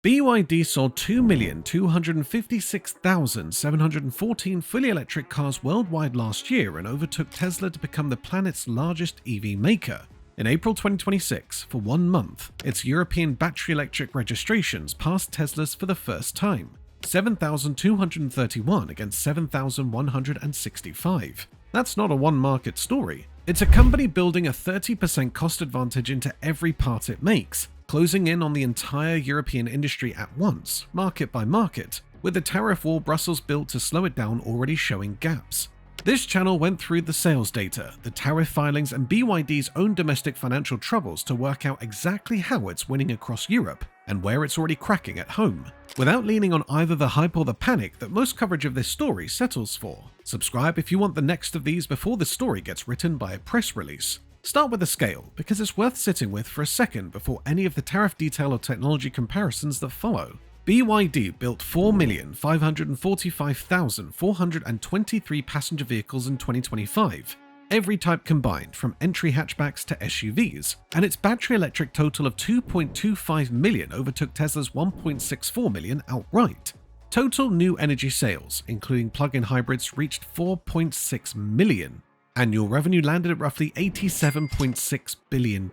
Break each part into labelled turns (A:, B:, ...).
A: BYD sold 2,256,714 fully electric cars worldwide last year and overtook Tesla to become the planet's largest EV maker. In April 2026, for 1 month, its European battery electric registrations passed Tesla's for the first time, 7,231 against 7,165. That's not a one-market story. It's a company building a 30% cost advantage into every part it makes, closing in on the entire European industry at once, market by market, with the tariff wall Brussels built to slow it down already showing gaps. This channel went through the sales data, the tariff filings, and BYD's own domestic financial troubles to work out exactly how it's winning across Europe and where it's already cracking at home, without leaning on either the hype or the panic that most coverage of this story settles for. Subscribe if you want the next of these before the story gets written by a press release. Start with the scale, because it's worth sitting with for a second before any of the tariff detail or technology comparisons that follow. BYD built 4,545,423 passenger vehicles in 2025, every type combined from entry hatchbacks to SUVs, and its battery electric total of 2.25 million overtook Tesla's 1.64 million outright. Total new energy sales, including plug-in hybrids, reached 4.6 million. Annual revenue landed at roughly £87.6 billion.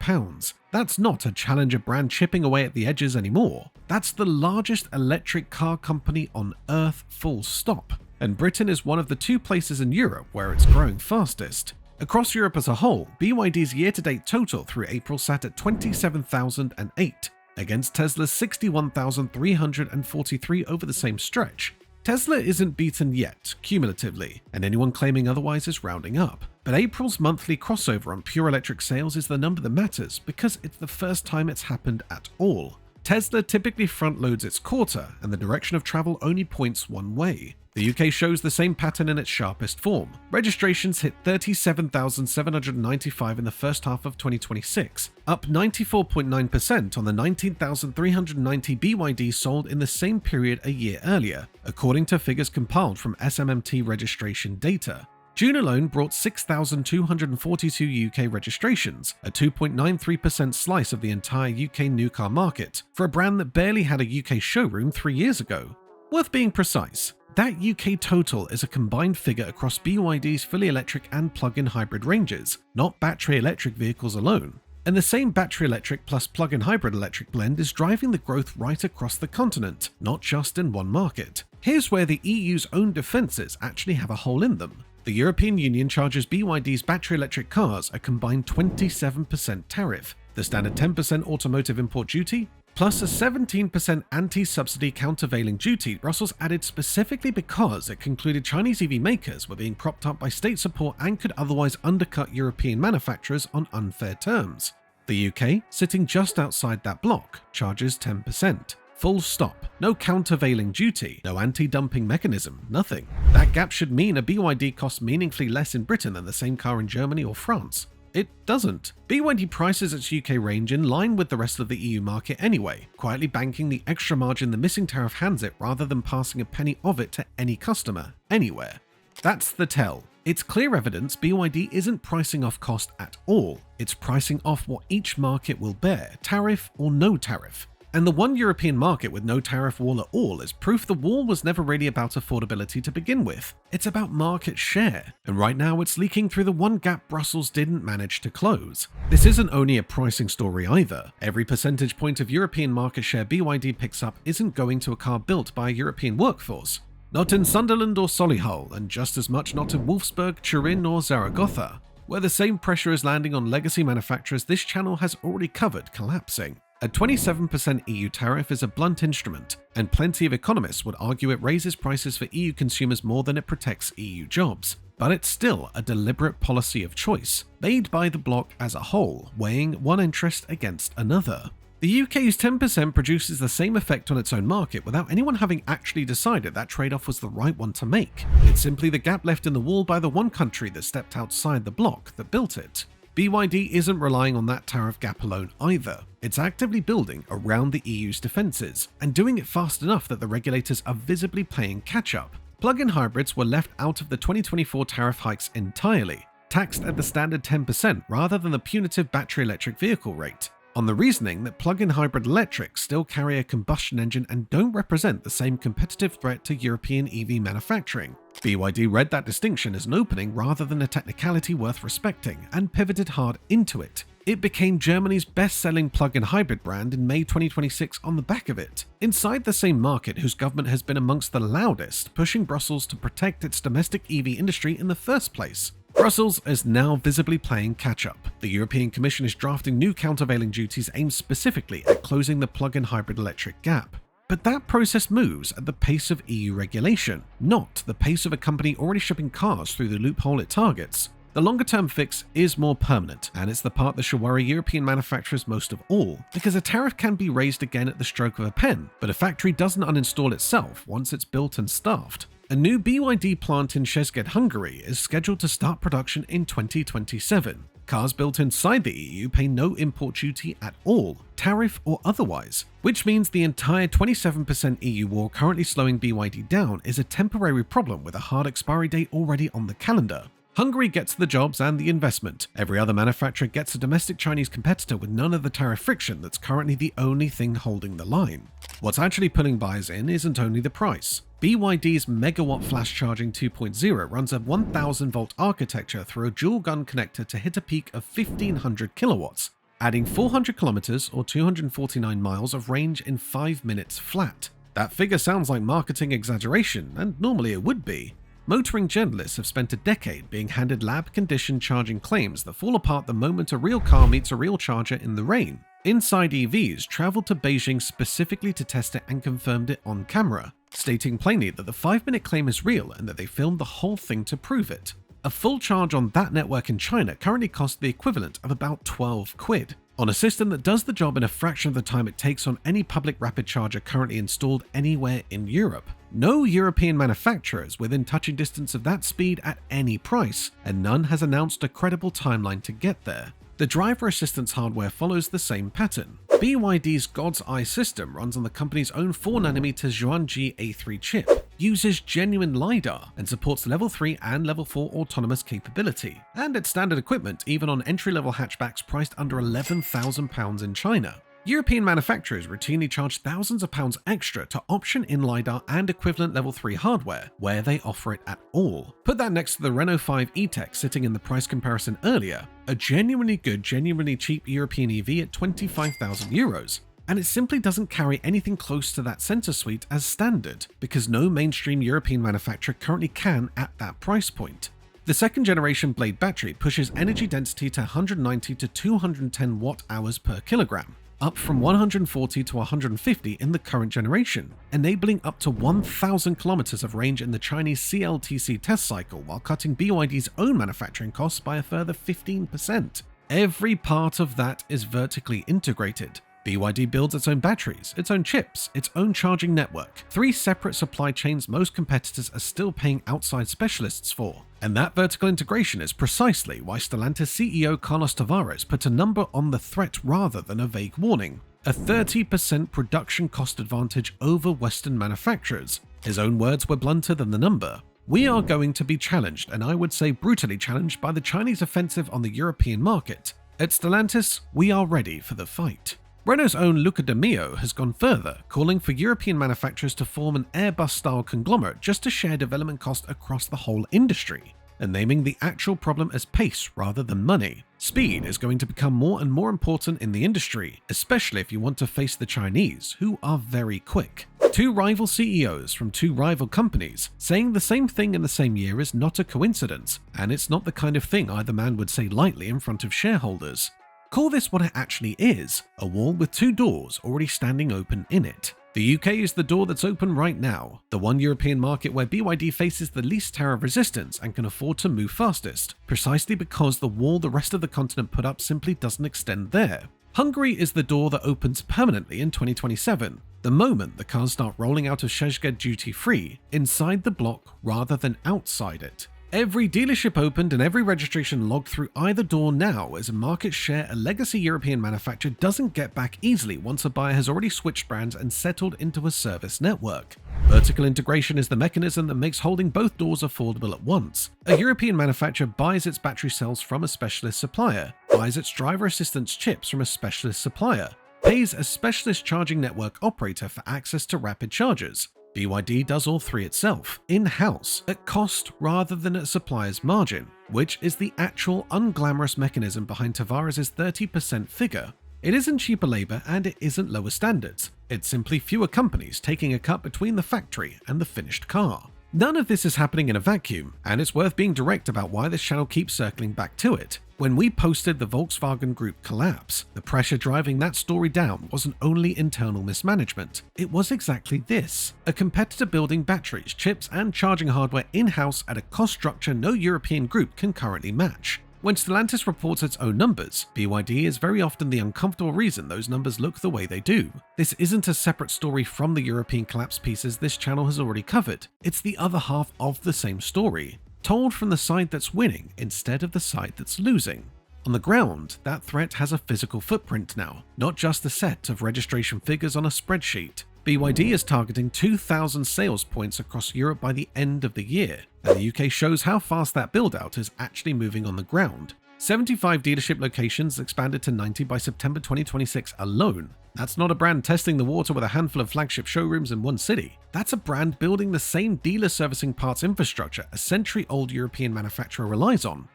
A: That's not a challenger brand chipping away at the edges anymore. That's the largest electric car company on Earth, full stop. And Britain is one of the 2 places in Europe where it's growing fastest. Across Europe as a whole, BYD's year-to-date total through April sat at 27,008, against Tesla's 61,343 over the same stretch. Tesla isn't beaten yet, cumulatively, and anyone claiming otherwise is rounding up. But April's monthly crossover on pure electric sales is the number that matters because it's the first time it's happened at all. Tesla typically front-loads its quarter, and the direction of travel only points one way. The UK shows the same pattern in its sharpest form. Registrations hit 37,795 in the first half of 2026, up 94.9% on the 19,390 BYD sold in the same period a year earlier, according to figures compiled from SMMT registration data. June alone brought 6,242 UK registrations, a 2.93% slice of the entire UK new car market, for a brand that barely had a UK showroom 3 years ago. Worth being precise, that UK total is a combined figure across BYD's fully electric and plug-in hybrid ranges, not battery electric vehicles alone. And the same battery electric plus plug-in hybrid electric blend is driving the growth right across the continent, not just in one market. Here's where the EU's own defences actually have a hole in them. The European Union charges BYD's battery electric cars a combined 27% tariff, the standard 10% automotive import duty, plus a 17% anti-subsidy countervailing duty Brussels added specifically because it concluded Chinese EV makers were being propped up by state support and could otherwise undercut European manufacturers on unfair terms. The UK, sitting just outside that block, charges 10%. Full stop. No countervailing duty, no anti-dumping mechanism, nothing. That gap should mean a BYD costs meaningfully less in Britain than the same car in Germany or France. It doesn't. BYD prices its UK range in line with the rest of the EU market anyway, quietly banking the extra margin the missing tariff hands it rather than passing a penny of it to any customer, anywhere. That's the tell. It's clear evidence BYD isn't pricing off cost at all. It's pricing off what each market will bear, tariff or no tariff. And the one European market with no tariff wall at all is proof the wall was never really about affordability to begin with. It's about market share, and right now it's leaking through the one gap Brussels didn't manage to close. This isn't only a pricing story either. Every percentage point of European market share BYD picks up isn't going to a car built by a European workforce. Not in Sunderland or Solihull, and just as much not in Wolfsburg, Turin or Zaragoza. Where the same pressure is landing on legacy manufacturers this channel has already covered collapsing. A 27% EU tariff is a blunt instrument, and plenty of economists would argue it raises prices for EU consumers more than it protects EU jobs. But it's still a deliberate policy of choice, made by the bloc as a whole, weighing one interest against another. The UK's 10% produces the same effect on its own market without anyone having actually decided that trade-off was the right one to make. It's simply the gap left in the wall by the one country that stepped outside the bloc that built it. BYD isn't relying on that tariff gap alone either. It's actively building around the EU's defences, and doing it fast enough that the regulators are visibly playing catch-up. Plug-in hybrids were left out of the 2024 tariff hikes entirely, taxed at the standard 10% rather than the punitive battery electric vehicle rate. on the reasoning that plug-in hybrid electrics still carry a combustion engine and don't represent the same competitive threat to European EV manufacturing. BYD read that distinction as an opening rather than a technicality worth respecting and pivoted hard into it. It became Germany's best-selling plug-in hybrid brand in May 2026 on the back of it, inside the same market whose government has been amongst the loudest, pushing Brussels to protect its domestic EV industry in the first place. Brussels is now visibly playing catch-up. The European Commission is drafting new countervailing duties aimed specifically at closing the plug-in hybrid electric gap. But that process moves at the pace of EU regulation, not the pace of a company already shipping cars through the loophole it targets. The longer-term fix is more permanent, and it's the part that should worry European manufacturers most of all, because a tariff can be raised again at the stroke of a pen, but a factory doesn't uninstall itself once it's built and staffed. A new BYD plant in Szeged, Hungary is scheduled to start production in 2027. Cars built inside the EU pay no import duty at all, tariff or otherwise, which means the entire 27% EU war currently slowing BYD down is a temporary problem with a hard expiry date already on the calendar. Hungary gets the jobs and the investment. Every other manufacturer gets a domestic Chinese competitor with none of the tariff friction that's currently the only thing holding the line. What's actually pulling buyers in isn't only the price. BYD's Megawatt Flash Charging 2.0 runs a 1000-volt architecture through a dual-gun connector to hit a peak of 1500 kilowatts, adding 400 kilometers or 249 miles of range in 5 minutes flat. That figure sounds like marketing exaggeration, and normally it would be. Motoring journalists have spent a decade being handed lab-conditioned charging claims that fall apart the moment a real car meets a real charger in the rain. Inside EVs traveled to Beijing specifically to test it and confirmed it on camera, stating plainly that the 5-minute claim is real and that they filmed the whole thing to prove it. A full charge on that network in China currently costs the equivalent of about 12 quid. On a system that does the job in a fraction of the time it takes on any public rapid charger currently installed anywhere in Europe. No European manufacturer is within touching distance of that speed at any price, and none has announced a credible timeline to get there. The driver assistance hardware follows the same pattern. BYD's God's Eye system runs on the company's own 4nm Zhuangji A3 chip, uses genuine LiDAR, and supports level 3 and level 4 autonomous capability, and it's standard equipment even on entry-level hatchbacks priced under £11,000 in China. European manufacturers routinely charge thousands of pounds extra to option in LiDAR and equivalent level 3 hardware, where they offer it at all. Put that next to the Renault 5 E-Tech sitting in the price comparison earlier, a genuinely good, genuinely cheap European EV at €25,000. And it simply doesn't carry anything close to that sensor suite as standard, because no mainstream European manufacturer currently can at that price point. The second generation Blade battery pushes energy density to 190 to 210 watt-hours per kilogram, up from 140 to 150 in the current generation, enabling up to 1,000 kilometers of range in the Chinese CLTC test cycle while cutting BYD's own manufacturing costs by a further 15%. Every part of that is vertically integrated. BYD builds its own batteries, its own chips, its own charging network, 3 separate supply chains most competitors are still paying outside specialists for. And that vertical integration is precisely why Stellantis CEO Carlos Tavares put a number on the threat rather than a vague warning: a 30% production cost advantage over Western manufacturers. His own words were blunter than the number. We are going to be challenged, and I would say brutally challenged, by the Chinese offensive on the European market. At Stellantis, we are ready for the fight. Renault's own Luca de Meo has gone further, calling for European manufacturers to form an Airbus-style conglomerate just to share development costs across the whole industry, and naming the actual problem as pace rather than money. Speed is going to become more and more important in the industry, especially if you want to face the Chinese, who are very quick. 2 rival CEOs from 2 rival companies saying the same thing in the same year is not a coincidence, and it's not the kind of thing either man would say lightly in front of shareholders. Call this what it actually is: a wall with 2 doors already standing open in it. The UK is the door that's open right now, the one European market where BYD faces the least tariff resistance and can afford to move fastest, precisely because the wall the rest of the continent put up simply doesn't extend there. Hungary is the door that opens permanently in 2027, the moment the cars start rolling out of Szeged duty-free, inside the block rather than outside it. Every dealership opened and every registration logged through either door now as a market share a legacy European manufacturer doesn't get back easily once a buyer has already switched brands and settled into a service network. Vertical integration is the mechanism that makes holding both doors affordable at once. A European manufacturer buys its battery cells from a specialist supplier, buys its driver assistance chips from a specialist supplier, pays a specialist charging network operator for access to rapid chargers. BYD does all three itself, in-house, at cost rather than at supplier's margin, which is the actual unglamorous mechanism behind Tariffs' 30% figure. It isn't cheaper labor and it isn't lower standards. It's simply fewer companies taking a cut between the factory and the finished car. None of this is happening in a vacuum, and it's worth being direct about why this channel keeps circling back to it. When we posted the Volkswagen Group collapse, the pressure driving that story down wasn't only internal mismanagement. It was exactly this: a competitor building batteries, chips, and charging hardware in-house at a cost structure no European group can currently match. When Stellantis reports its own numbers, BYD is very often the uncomfortable reason those numbers look the way they do. This isn't a separate story from the European collapse pieces this channel has already covered. It's the other half of the same story, told from the side that's winning instead of the side that's losing. On the ground, that threat has a physical footprint now, not just a set of registration figures on a spreadsheet. BYD is targeting 2,000 sales points across Europe by the end of the year, and the UK shows how fast that build-out is actually moving on the ground. 75 dealership locations expanded to 90 by September 2026 alone. That's not a brand testing the water with a handful of flagship showrooms in one city. That's a brand building the same dealer servicing parts infrastructure a century-old European manufacturer relies on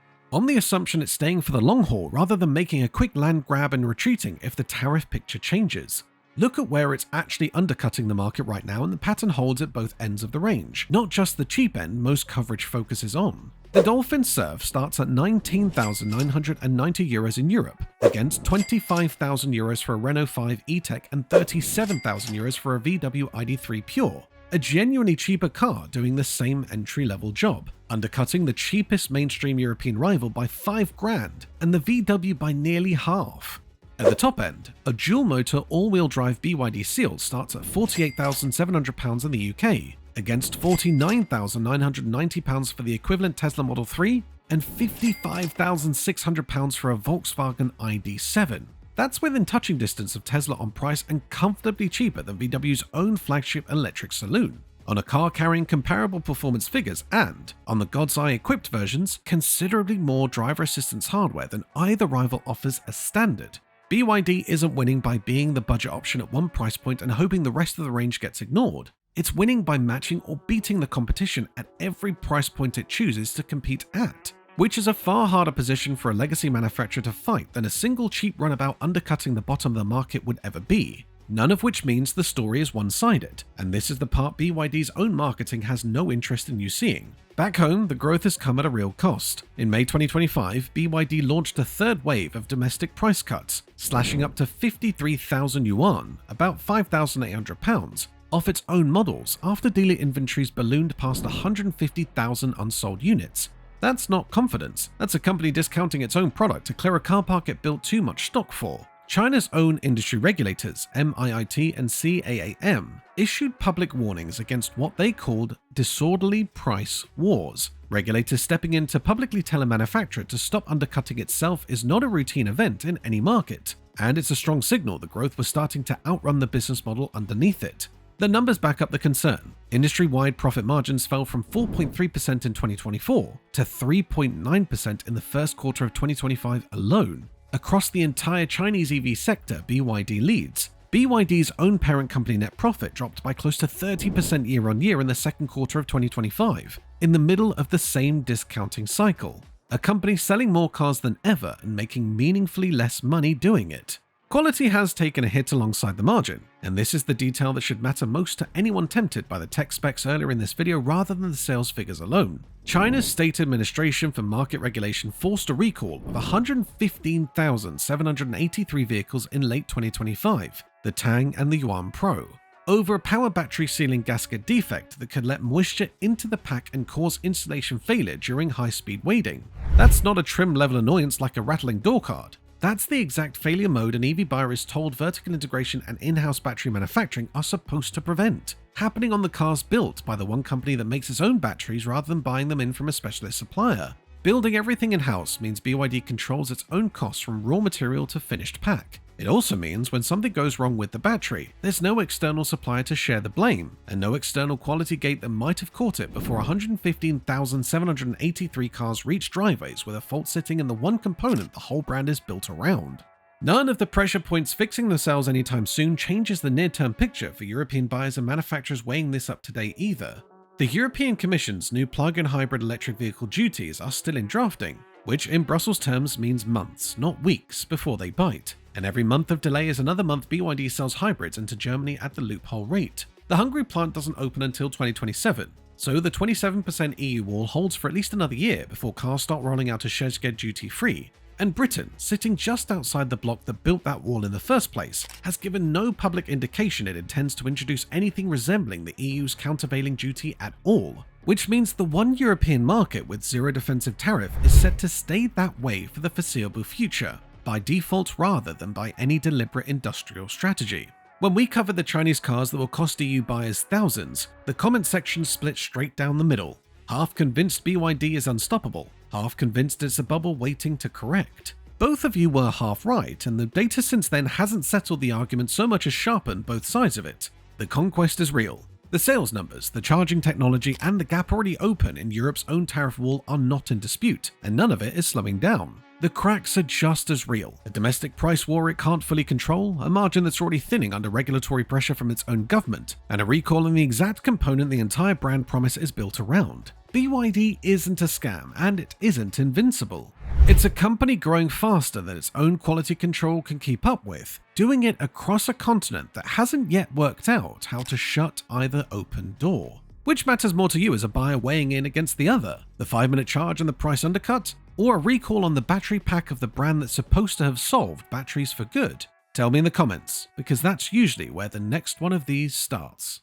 A: the assumption it's staying for the long haul rather than making a quick land grab and retreating if the tariff picture changes. Look at where it's actually undercutting the market right now, and the pattern holds at both ends of the range, not just the cheap end most coverage focuses on. The Dolphin Surf starts at 19,990 euros in Europe, against 25,000 euros for a Renault 5 E-Tech and 37,000 euros for a VW ID3 Pure. A genuinely cheaper car doing the same entry-level job, undercutting the cheapest mainstream European rival by $5,000 and the VW by nearly half. At the top end, a dual-motor all-wheel drive BYD Seal starts at £48,700 in the UK, against £49,990 for the equivalent Tesla Model 3 and £55,600 for a Volkswagen ID7. That's within touching distance of Tesla on price and comfortably cheaper than VW's own flagship electric saloon. On a car carrying comparable performance figures and, on the God's Eye equipped versions, considerably more driver assistance hardware than either rival offers as standard. BYD isn't winning by being the budget option at one price point and hoping the rest of the range gets ignored. It's winning by matching or beating the competition at every price point it chooses to compete at, which is a far harder position for a legacy manufacturer to fight than a single cheap runabout undercutting the bottom of the market would ever be. None of which means the story is one-sided, and this is the part BYD's own marketing has no interest in you seeing. Back home, the growth has come at a real cost. In May 2025, BYD launched a third wave of domestic price cuts, slashing up to 53,000 yuan, about £5,800, off its own models after dealer inventories ballooned past 150,000 unsold units. That's not confidence, that's a company discounting its own product to clear a car park it built too much stock for. China's own industry regulators, MIIT and CAAM, issued public warnings against what they called disorderly price wars. Regulators stepping in to publicly tell a manufacturer to stop undercutting itself is not a routine event in any market, and it's a strong signal the growth was starting to outrun the business model underneath it. The numbers back up the concern. Industry-wide profit margins fell from 4.3% in 2024 to 3.9% in the first quarter of 2025 alone. Across the entire Chinese EV sector, BYD leads. BYD's own parent company net profit dropped by close to 30% year-on-year in the second quarter of 2025, in the middle of the same discounting cycle. A company selling more cars than ever and making meaningfully less money doing it. Quality has taken a hit alongside the margin, and this is the detail that should matter most to anyone tempted by the tech specs earlier in this video rather than the sales figures alone. China's State Administration for Market Regulation forced a recall of 115,783 vehicles in late 2025, the Tang and the Yuan Pro, over a power battery sealing gasket defect that could let moisture into the pack and cause installation failure during high-speed wading. That's not a trim-level annoyance like a rattling door card. That's the exact failure mode an EV buyer is told vertical integration and in-house battery manufacturing are supposed to prevent, happening on the cars built by the one company that makes its own batteries rather than buying them in from a specialist supplier. Building everything in-house means BYD controls its own costs from raw material to finished pack. It also means when something goes wrong with the battery, there's no external supplier to share the blame, and no external quality gate that might have caught it before 115,783 cars reach driveways with a fault sitting in the one component the whole brand is built around. None of the pressure points fixing themselves anytime soon changes the near-term picture for European buyers and manufacturers weighing this up today either. The European Commission's new plug-in hybrid electric vehicle duties are still in drafting, which in Brussels terms means months, not weeks, before they bite. And every month of delay is another month BYD sells hybrids into Germany at the loophole rate. The Hungary plant doesn't open until 2027, so the 27% EU wall holds for at least another year before cars start rolling out of Szeged duty-free. And Britain, sitting just outside the bloc that built that wall in the first place, has given no public indication it intends to introduce anything resembling the EU's countervailing duty at all, which means the one European market with zero defensive tariff is set to stay that way for the foreseeable future, by default rather than by any deliberate industrial strategy. When we covered the Chinese cars that will cost EU buyers thousands, the comment section split straight down the middle. Half convinced BYD is unstoppable, half convinced it's a bubble waiting to correct. Both of you were half right, and the data since then hasn't settled the argument so much as sharpened both sides of it. The conquest is real. The sales numbers, the charging technology, and the gap already open in Europe's own tariff wall are not in dispute, and none of it is slowing down. The cracks are just as real. A domestic price war it can't fully control, a margin that's already thinning under regulatory pressure from its own government, and a recall on the exact component the entire brand promise is built around. BYD isn't a scam, and it isn't invincible. It's a company growing faster than its own quality control can keep up with, doing it across a continent that hasn't yet worked out how to shut either open door. Which matters more to you as a buyer weighing in against the other? The 5-minute charge and the price undercut? Or a recall on the battery pack of the brand that's supposed to have solved batteries for good? Tell me in the comments, because that's usually where the next one of these starts.